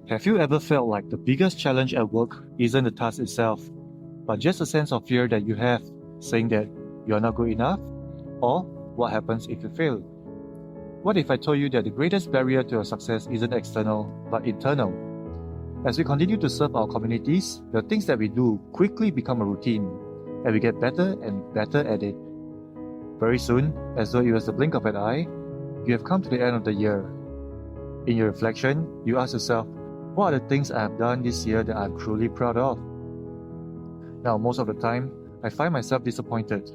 Have you ever felt like the biggest challenge at work isn't the task itself, but just a sense of fear that you have, saying that you're not good enough? Or what happens if you fail? What if I told you that the greatest barrier to your success isn't external, but internal? As we continue to serve our communities, the things that we do quickly become a routine, and we get better and better at it. Very soon, as though it was the blink of an eye, you have come to the end of the year. In your reflection, you ask yourself, what are the things I have done this year that I'm truly proud of? Now, most of the time, I find myself disappointed.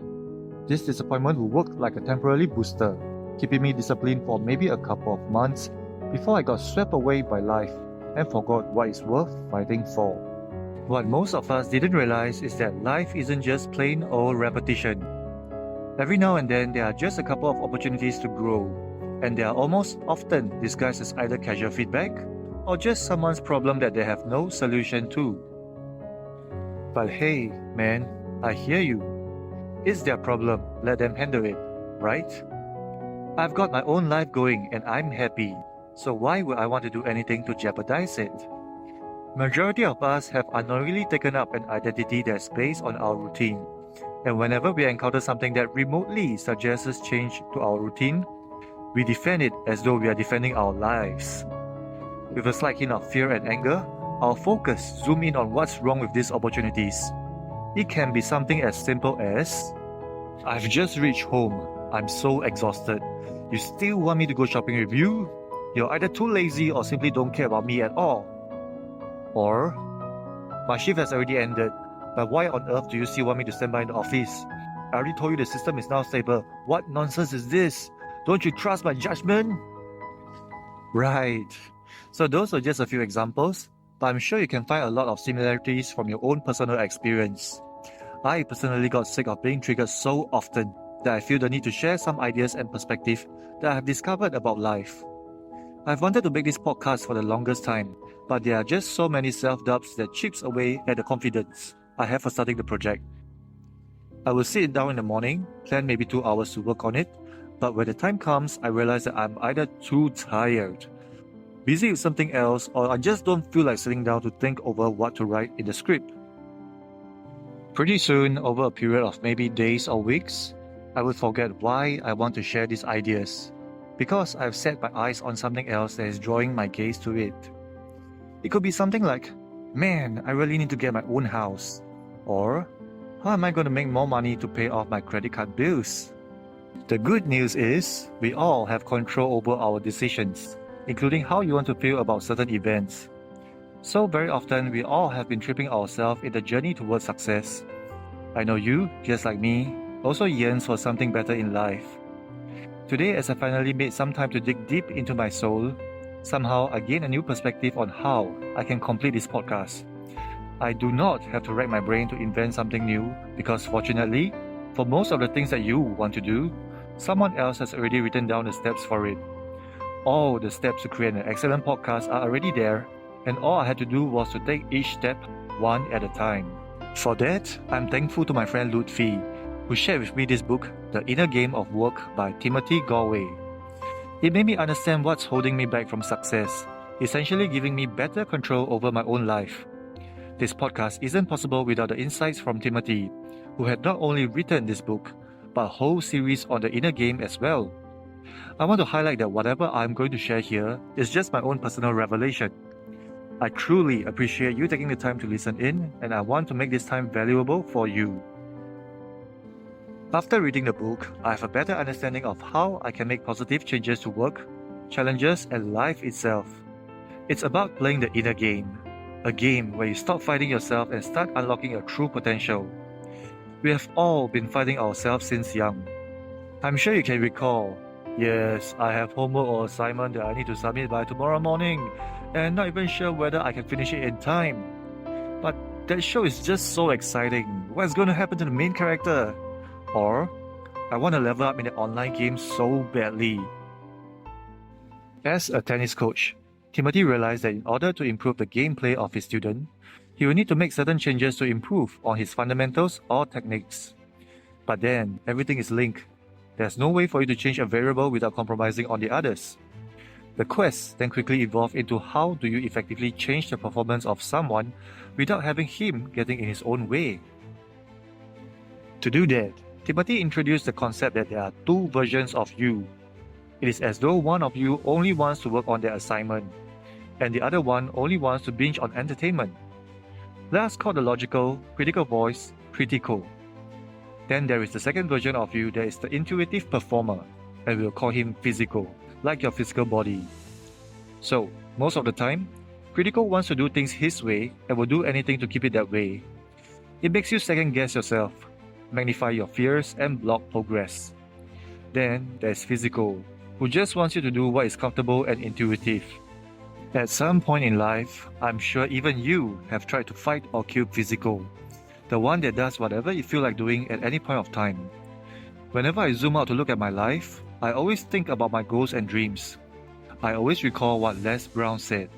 This disappointment will work like a temporary booster, keeping me disciplined for maybe a couple of months before I got swept away by life and forgot what is worth fighting for. What most of us didn't realize is that life isn't just plain old repetition. Every now and then, there are just a couple of opportunities to grow, and they are almost often disguised as either casual feedback or just someone's problem that they have no solution to. But hey, man, I hear you. It's their problem, let them handle it, right? I've got my own life going and I'm happy, so why would I want to do anything to jeopardize it? Majority of us have unknowingly taken up an identity that's based on our routine, and whenever we encounter something that remotely suggests change to our routine, we defend it as though we are defending our lives. With a slight hint of fear and anger, our focus zoom in on what's wrong with these opportunities. It can be something as simple as, I've just reached home, I'm so exhausted. You still want me to go shopping with you? You're either too lazy or simply don't care about me at all. Or, my shift has already ended, but why on earth do you still want me to stand by in the office? I already told you the system is now stable. What nonsense is this? Don't you trust my judgment? Right. So those are just a few examples, but I'm sure you can find a lot of similarities from your own personal experience. I personally got sick of being triggered so often that I feel the need to share some ideas and perspective that I have discovered about life. I've wanted to make this podcast for the longest time, but there are just so many self-doubts that chips away at the confidence I have for starting the project. I will sit down in the morning, plan maybe 2 hours to work on it, but when the time comes, I realize that I'm either too tired, busy with something else, or I just don't feel like sitting down to think over what to write in the script. Pretty soon, over a period of maybe days or weeks, I will forget why I want to share these ideas, because I've set my eyes on something else that is drawing my gaze to it. It could be something like, man, I really need to get my own house, or how am I going to make more money to pay off my credit card bills? The good news is, we all have control over our decisions, including how you want to feel about certain events. So very often, we all have been tripping ourselves in the journey towards success. I know you, just like me, also yearns for something better in life. Today, as I finally made some time to dig deep into my soul, somehow I gained a new perspective on how I can complete this podcast. I do not have to rack my brain to invent something new because fortunately, for most of the things that you want to do, someone else has already written down the steps for it. All the steps to create an excellent podcast are already there, and all I had to do was to take each step one at a time. For that, I'm thankful to my friend Lutfi, who shared with me this book, The Inner Game of Work by Dimitrii Gallwey. It made me understand what's holding me back from success, essentially giving me better control over my own life. This podcast isn't possible without the insights from Dimitrii, who had not only written this book, but a whole series on the inner game as well. I want to highlight that whatever I'm going to share here is just my own personal revelation. I truly appreciate you taking the time to listen in, and I want to make this time valuable for you. After reading the book, I have a better understanding of how I can make positive changes to work, challenges, and life itself. It's about playing the inner game, a game where you stop fighting yourself and start unlocking your true potential. We have all been fighting ourselves since young. I'm sure you can recall, yes, I have homework or assignment that I need to submit by tomorrow morning, and not even sure whether I can finish it in time. But that show is just so exciting. What's going to happen to the main character? Or, I want to level up in the online game so badly. As a tennis coach, Dimitrii realized that in order to improve the gameplay of his student, he will need to make certain changes to improve on his fundamentals or techniques. But then, everything is linked. There's no way for you to change a variable without compromising on the others. The quest then quickly evolved into how do you effectively change the performance of someone without having him getting in his own way. To do that, Dimitrii introduced the concept that there are two versions of you. It is as though one of you only wants to work on their assignment, and the other one only wants to binge on entertainment. Let us call the logical, critical voice critical. Then there is the second version of you that is the intuitive performer, and we'll call him physical, like your physical body. So, most of the time, critical wants to do things his way and will do anything to keep it that way. It makes you second guess yourself, magnify your fears, and block progress. Then there's physical, who just wants you to do what is comfortable and intuitive. At some point in life, I'm sure even you have tried to fight or kill physical, the one that does whatever you feel like doing at any point of time. Whenever I zoom out to look at my life, I always think about my goals and dreams. I always recall what Les Brown said.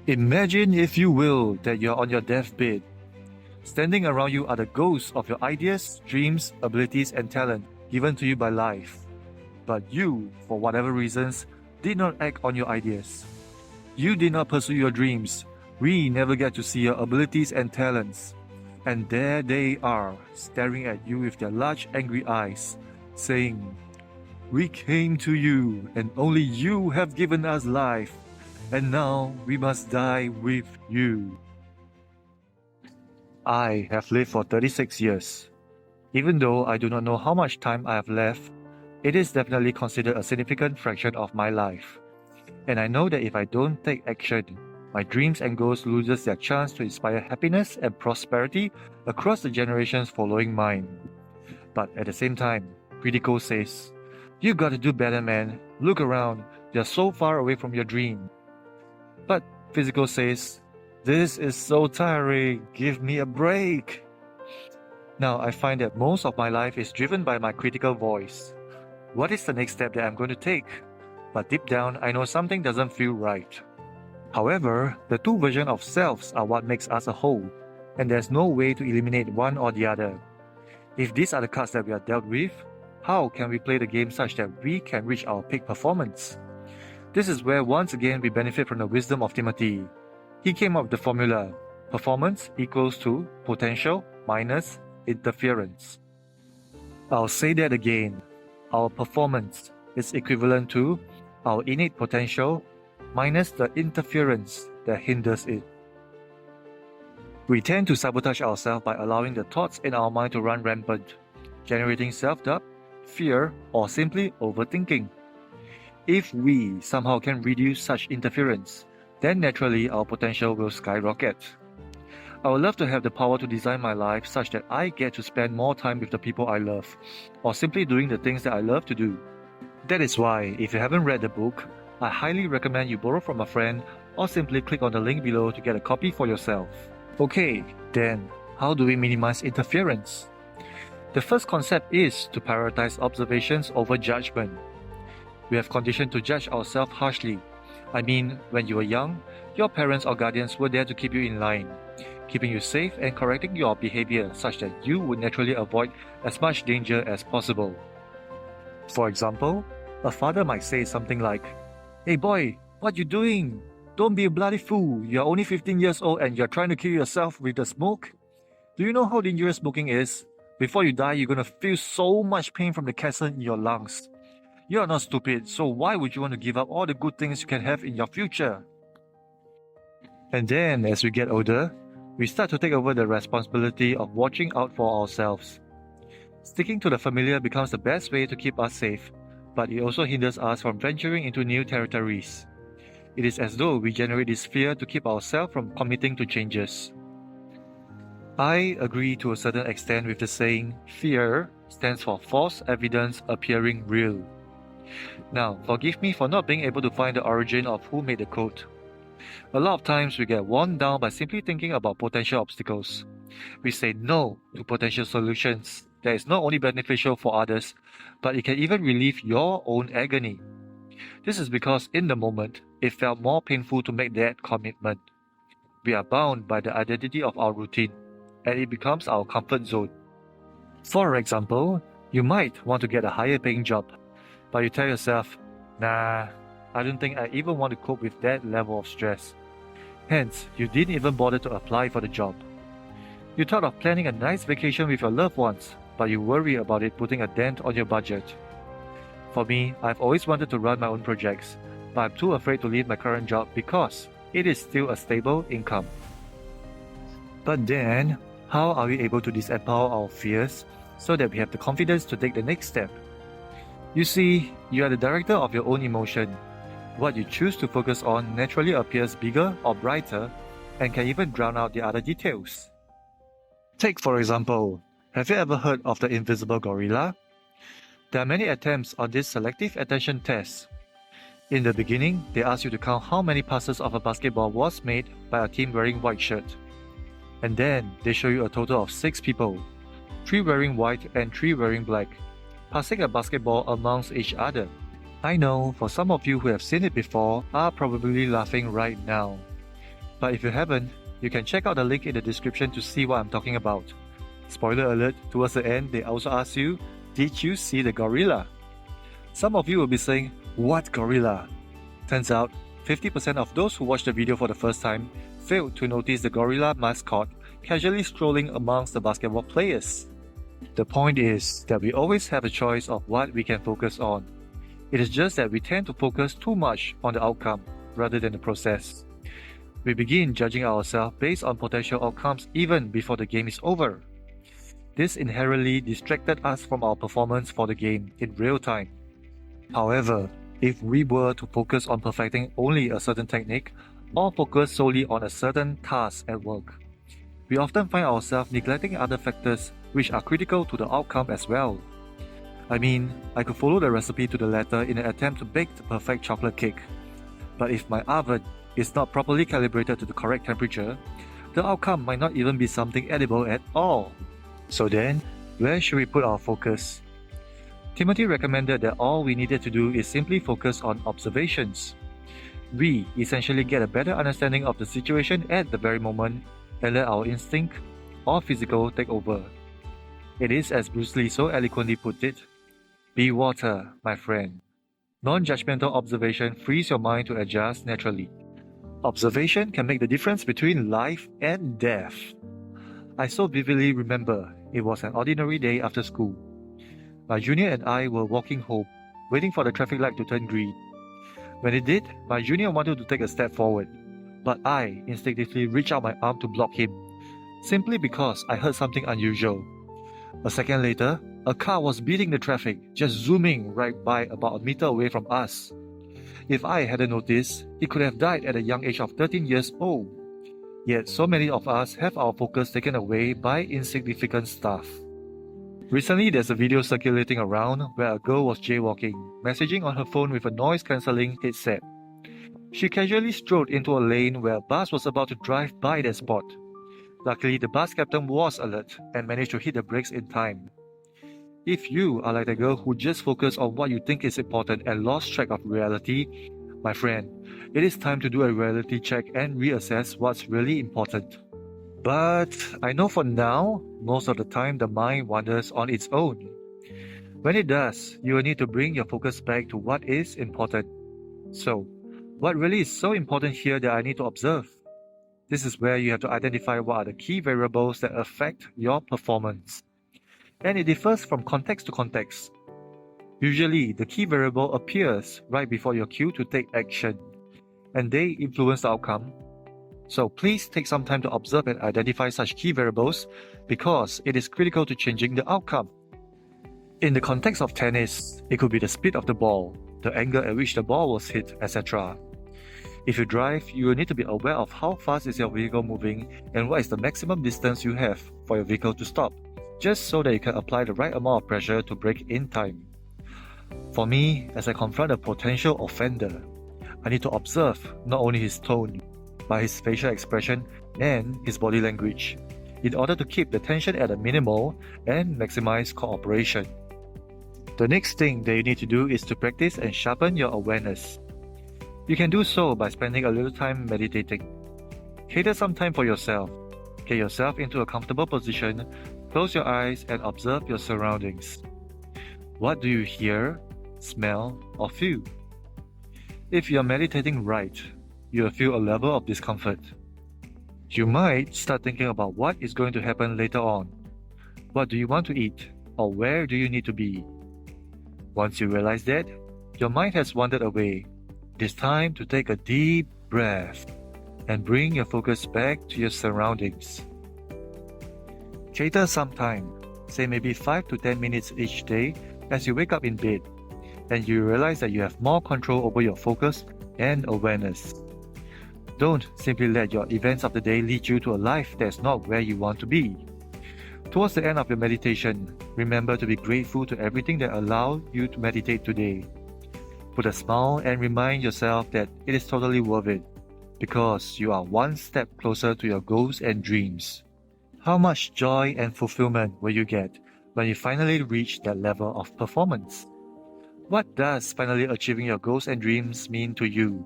Imagine, if you will, that you're on your deathbed. Standing around you are the ghosts of your ideas, dreams, abilities, and talent given to you by life. But you, for whatever reasons, did not act on your ideas. You did not pursue your dreams. We never get to see your abilities and talents. And there they are, staring at you with their large angry eyes, saying, "We came to you, and only you have given us life, and now we must die with you." I have lived for 36 years. Even though I do not know how much time I have left, it is definitely considered a significant fraction of my life. And I know that if I don't take action, my dreams and goals loses their chance to inspire happiness and prosperity across the generations following mine. But at the same time, critical says, "You gotta do better, man. Look around. You're so far away from your dream." But physical says, "This is so tiring. Give me a break." Now, I find that most of my life is driven by my critical voice. What is the next step that I'm going to take? But deep down, I know something doesn't feel right. However, the two versions of selves are what makes us a whole, and there's no way to eliminate one or the other. If these are the cards that we are dealt with, how can we play the game such that we can reach our peak performance? This is where once again we benefit from the wisdom of Dimitrii. He came up with the formula: performance equals to potential minus interference. I'll say that again. Our performance is equivalent to our innate potential minus the interference that hinders it. We tend to sabotage ourselves by allowing the thoughts in our mind to run rampant, generating self-doubt, fear, or simply overthinking. If we somehow can reduce such interference, then naturally our potential will skyrocket. I would love to have the power to design my life such that I get to spend more time with the people I love, or simply doing the things that I love to do. That is why, if you haven't read the book, I highly recommend you borrow from a friend or simply click on the link below to get a copy for yourself. Okay, then, how do we minimize interference? The first concept is to prioritize observations over judgment. We have conditioned to judge ourselves harshly. I mean, when you were young, your parents or guardians were there to keep you in line, keeping you safe and correcting your behavior such that you would naturally avoid as much danger as possible. For example, a father might say something like, "Hey boy, what you doing? Don't be a bloody fool. You're only 15 years old and you're trying to kill yourself with the smoke. Do you know how dangerous smoking is? Before you die, you're gonna feel so much pain from the cancer in your lungs. You're not stupid, so why would you want to give up all the good things you can have in your future?" And then, as we get older, we start to take over the responsibility of watching out for ourselves. Sticking to the familiar becomes the best way to keep us safe, but it also hinders us from venturing into new territories. It is as though we generate this fear to keep ourselves from committing to changes. I agree to a certain extent with the saying, fear stands for false evidence appearing real. Now, forgive me for not being able to find the origin of who made the quote. A lot of times we get worn down by simply thinking about potential obstacles. We say no to potential solutions that is not only beneficial for others, but it can even relieve your own agony. This is because in the moment, it felt more painful to make that commitment. We are bound by the identity of our routine, and it becomes our comfort zone. For example, you might want to get a higher paying job, but you tell yourself, "Nah, I don't think I even want to cope with that level of stress. Hence, you didn't even bother to apply for the job. You thought of planning a nice vacation with your loved ones, but you worry about it putting a dent on your budget. For me, I've always wanted to run my own projects, but I'm too afraid to leave my current job because it is still a stable income. But then, how are we able to disempower our fears so that we have the confidence to take the next step? You see, you are the director of your own emotion. What you choose to focus on naturally appears bigger or brighter and can even drown out the other details. Take for example, have you ever heard of the invisible gorilla? There are many attempts on this selective attention test. In the beginning, they ask you to count how many passes of a basketball was made by a team wearing white shirt. And then they show you a total of 6 people, 3 wearing white and 3 wearing black, passing a basketball amongst each other. I know for some of you who have seen it before are probably laughing right now. But if you haven't, you can check out the link in the description to see what I'm talking about. Spoiler alert, towards the end they also ask you, did you see the gorilla? Some of you will be saying, what gorilla? Turns out, 50% of those who watched the video for the first time failed to notice the gorilla mascot casually strolling amongst the basketball players. The point is that we always have a choice of what we can focus on. It is just that we tend to focus too much on the outcome rather than the process. We begin judging ourselves based on potential outcomes even before the game is over. This inherently distracted us from our performance for the game in real time. However, if we were to focus on perfecting only a certain technique or focus solely on a certain task at work, we often find ourselves neglecting other factors which are critical to the outcome as well. I mean, I could follow the recipe to the letter in an attempt to bake the perfect chocolate cake. But if my oven is not properly calibrated to the correct temperature, the outcome might not even be something edible at all. So then, where should we put our focus? Dimitrii recommended that all we needed to do is simply focus on observations. We essentially get a better understanding of the situation at the very moment and let our instinct or physical take over. It is as Bruce Lee so eloquently put it, be water, my friend. Non-judgmental observation frees your mind to adjust naturally. Observation can make the difference between life and death. I so vividly remember it was an ordinary day after school. My junior and I were walking home, waiting for the traffic light to turn green. When it did, my junior wanted to take a step forward, but I instinctively reached out my arm to block him, simply because I heard something unusual. A second later, a car was beating the traffic, just zooming right by about a meter away from us. If I hadn't noticed, he could have died at a young age of 13 years old. Yet so many of us have our focus taken away by insignificant stuff. Recently, there's a video circulating around where a girl was jaywalking, messaging on her phone with a noise-cancelling headset. She casually strolled into a lane where a bus was about to drive by that spot. Luckily, the bus captain was alert and managed to hit the brakes in time. If you are like the girl who just focused on what you think is important and lost track of reality, my friend, it is time to do a reality check and reassess what's really important. But I know for now, most of the time the mind wanders on its own. When it does, you will need to bring your focus back to what is important. So, what really is so important here that I need to observe? This is where you have to identify what are the key variables that affect your performance. And it differs from context to context. Usually, the key variable appears right before your cue to take action, and they influence the outcome. So please take some time to observe and identify such key variables because it is critical to changing the outcome. In the context of tennis, it could be the speed of the ball, the angle at which the ball was hit, etc. If you drive, you will need to be aware of how fast is your vehicle moving and what is the maximum distance you have for your vehicle to stop, just so that you can apply the right amount of pressure to brake in time. For me, as I confront a potential offender, I need to observe not only his tone, but his facial expression and his body language, in order to keep the tension at a minimal and maximize cooperation. The next thing that you need to do is to practice and sharpen your awareness. You can do so by spending a little time meditating. Cater some time for yourself. Get yourself into a comfortable position, close your eyes and observe your surroundings. What do you hear, smell, or feel? If you are meditating right, you will feel a level of discomfort. You might start thinking about what is going to happen later on. What do you want to eat? Or where do you need to be? Once you realize that, your mind has wandered away. It is time to take a deep breath and bring your focus back to your surroundings. Cater some time, say maybe 5 to 10 minutes each day as you wake up in bed, and you realize that you have more control over your focus and awareness. Don't simply let your events of the day lead you to a life that's not where you want to be. Towards the end of your meditation, remember to be grateful to everything that allowed you to meditate today. Put a smile and remind yourself that it is totally worth it, because you are one step closer to your goals and dreams. How much joy and fulfillment will you get when you finally reach that level of performance? What does finally achieving your goals and dreams mean to you?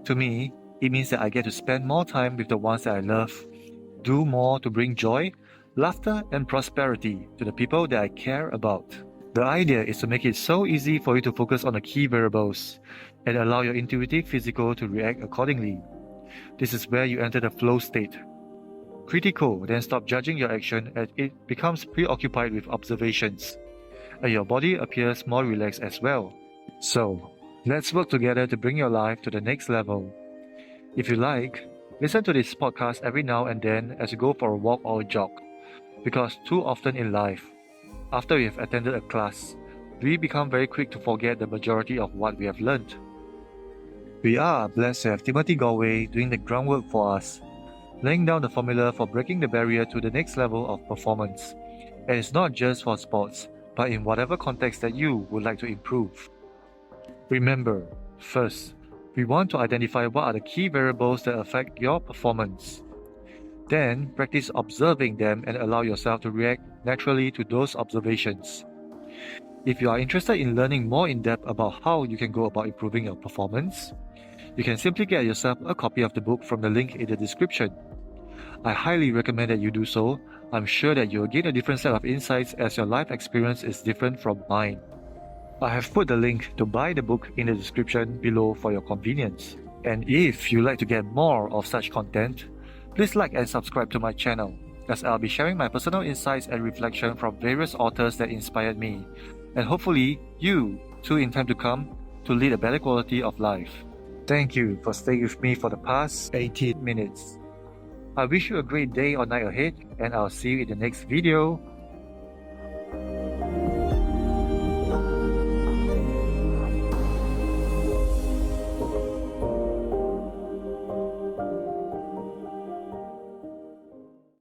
To me, it means that I get to spend more time with the ones that I love, do more to bring joy, laughter, and prosperity to the people that I care about. The idea is to make it so easy for you to focus on the key variables and allow your intuitive physical to react accordingly. This is where you enter the flow state. Critical, then stop judging your action as it becomes preoccupied with observations, and your body appears more relaxed as well. So, let's work together to bring your life to the next level. If you like, listen to this podcast every now and then as you go for a walk or a jog, because too often in life, after we have attended a class, we become very quick to forget the majority of what we have learned. We are blessed to have Dimitrii Gallwey doing the groundwork for us, laying down the formula for breaking the barrier to the next level of performance. And it's not just for sports, but in whatever context that you would like to improve. Remember, first, we want to identify what are the key variables that affect your performance. Then, practice observing them and allow yourself to react naturally to those observations. If you are interested in learning more in depth about how you can go about improving your performance, you can simply get yourself a copy of the book from the link in the description. I highly recommend that you do so. I'm sure that you'll gain a different set of insights as your life experience is different from mine. I have put the link to buy the book in the description below for your convenience. And if you'd like to get more of such content, please like and subscribe to my channel, as I'll be sharing my personal insights and reflection from various authors that inspired me, and hopefully you too in time to come to lead a better quality of life. Thank you for staying with me for the past 18 minutes. I wish you a great day or night ahead, and I'll see you in the next video.